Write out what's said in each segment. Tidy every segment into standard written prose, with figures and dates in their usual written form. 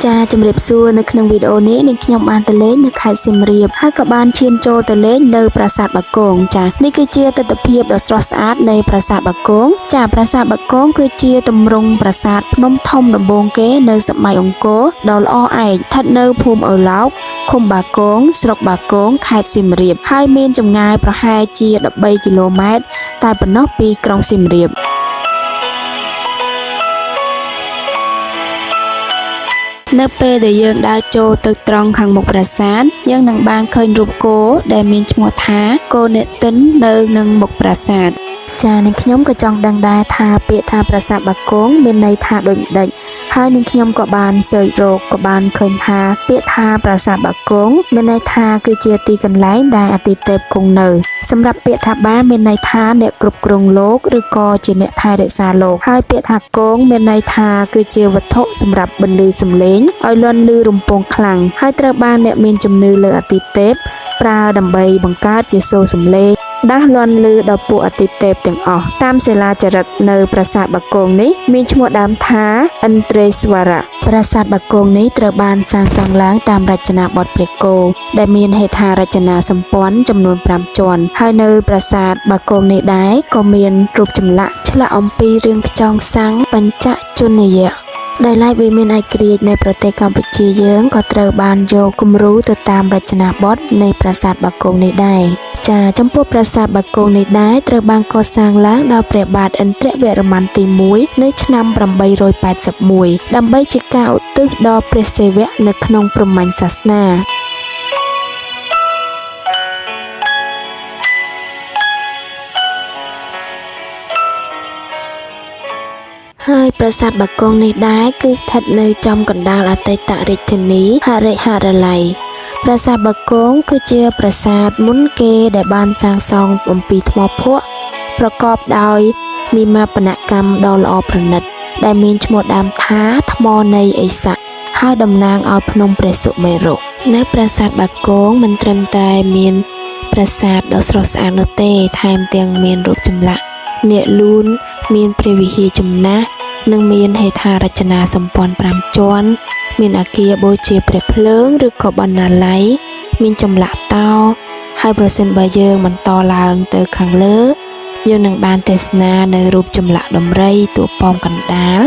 ចាជំរាបសួរនៅក្នុងវីដេអូនេះនាងខ្ញុំបានទៅលេងនៅខេត្តសៀមរាបហើយក៏បានឈានចូលទៅលេងនៅប្រាសាទបាគងចានេះគឺជាទិដ្ឋភាពដ៏ស្រស់ស្អាតនៃប្រាសាទបាគងចាប្រាសាទបាគងគឺជាទម្រង់ប្រាសាទភ្នំធំដំបូងគេនៅសម័យអង្គរដ៏ល្អឯកស្ថិតនៅភូមិឪឡោកឃុំបាគងស្រុកបាគងខេត្តសៀមរាបហើយមានចម្ងាយប្រហែលជា13គីឡូម៉ែត្រតែប៉ុណ្ណោះពីក្រុងសៀមរាបនៅពេលដែលយើងដើរចូលទៅត្រង់ខាងមុខប្រាសាទយើងនឹងបានឃើញរូបគោដែលមានឈ្មោះថាគោអ្នកទិននៅនឹងមុខប្រាសាទចានាងខ្ញុំក៏ចង់ដឹងដែរថាពាក្យថាប្រាសាទបាគងមានន័យថាដូចម្ដេចហើយនាងខ្ញុំក៏បានសើចរកក៏បានឃើញថាពាក្យថាប្រាសាទបាគងមានន័យថាគឺជាទីកន្លែងដែលអាទិទេពគង់នៅសម្រាប់ពាក្យថាបាមានន័យថាអ្នកគ្រប់គ្រងលោកឬក៏ជាអ្នកថែរក្សាលោកហើយពាក្យថាគងមានន័យថាគឺជាវត្ថុសម្រាប់បន្លឺសំឡេងឲ្យលាន់ឮរំពងខ្លាំងហើយត្រូវបានអ្នកមានជំនឿលើអាទិទេពប្រើដើម្បីបង្កើតជាសូរសំឡេងដាស់លាន់ឮដល់ពួកអាទិទេពទាំងអស់តាមសិលាចារឹកនៅប្រាសាទបាគងនេះមានឈ្មោះដើមថាឥន្ទ្រេស្វរៈប្រាសាទបាគងនេះត្រូវបានសាងសង់ឡើងតាមរចនាបថព្រះគោដែលមានហេដ្ឋារចនាសម្ព័ន្ធចំនួន5ជាន់ហើយនៅប្រាសាទបាគងនេះដែរក៏មានរូបចម្លាក់ឆ្លាក់អំពីរឿងខ្យងសាំងបញ្ចជន្នយៈដែលឡែកវាមានឯករាជ្យនៅប្រទេសកម្ពុជាយើងក៏ត្រូវបានយកគំរូទៅតាមរចនាបថនៃប្រាសាទបាគងនេះដែរចាចំពោះប្រាសាទបាគងនេះដែរត្រូវបានកសាងឡើងដោយព្រះបាទឥន្ទ្រវរ្ម័នទី1នៅឆ្នាំ881ដើម្បីជាការឧទ្ទិសដល់ព្រះសិវៈនៅក្នុងព្រហ្មញ្ញសាសនាហើយប្រាសាទបាគងនេះដែរគឺស្ថិតនៅចំកណ្ដាលអតីតរាជធានីហរិហរល័យប្រាសាទបាគងគឺជាប្រាសាទមុនគេដែលបានសាងសង់អំពីថ្មភក់ប្រកបដោយនិមាបនកម្មដ៏ល្អប្រណិតដែលមានឈ្មោះដើមថាថ្មនៃឥស័កហើយតំណាងឲ្យភ្នំព្រះសុមេរុនៅប្រាសាទបាគងមិនត្រឹមតែមានប្រាសាទដ៏ស្រស់ស្អាតនោះទេថែមទាំងមានរូបចម្លាក់នាគលូនមានព្រះវិហារចំណាស់និងមានហេដ្ឋារចនាសម្ព័ន្ធ5ជាន់មានអគារបូជាព្រះភ្លើងឬក៏បណ្ណាល័យមានចម្លាក់តោហើយប្រសិនបើយើងបន្តឡើងទៅខាងលើយើងនឹងបានទេសនានៅរូបចម្លាក់ដំរីតួប៉មកណ្ដាល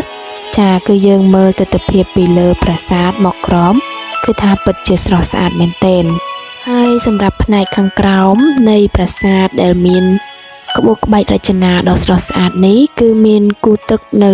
ចាគឺយើងមើលទិដ្ឋភាពពីលើប្រាសាទមកក្រោមគឺថាពិតជាស្រស់ស្អាតមែនទែនហើយសម្រាប់ផ្នែកខាងក្រោមនៃប្រាសាទដែលមានក្បូរក្បាច់រចនាដ៏ស្រស់ស្អាតនេះគឺមានគូទឹកនៅ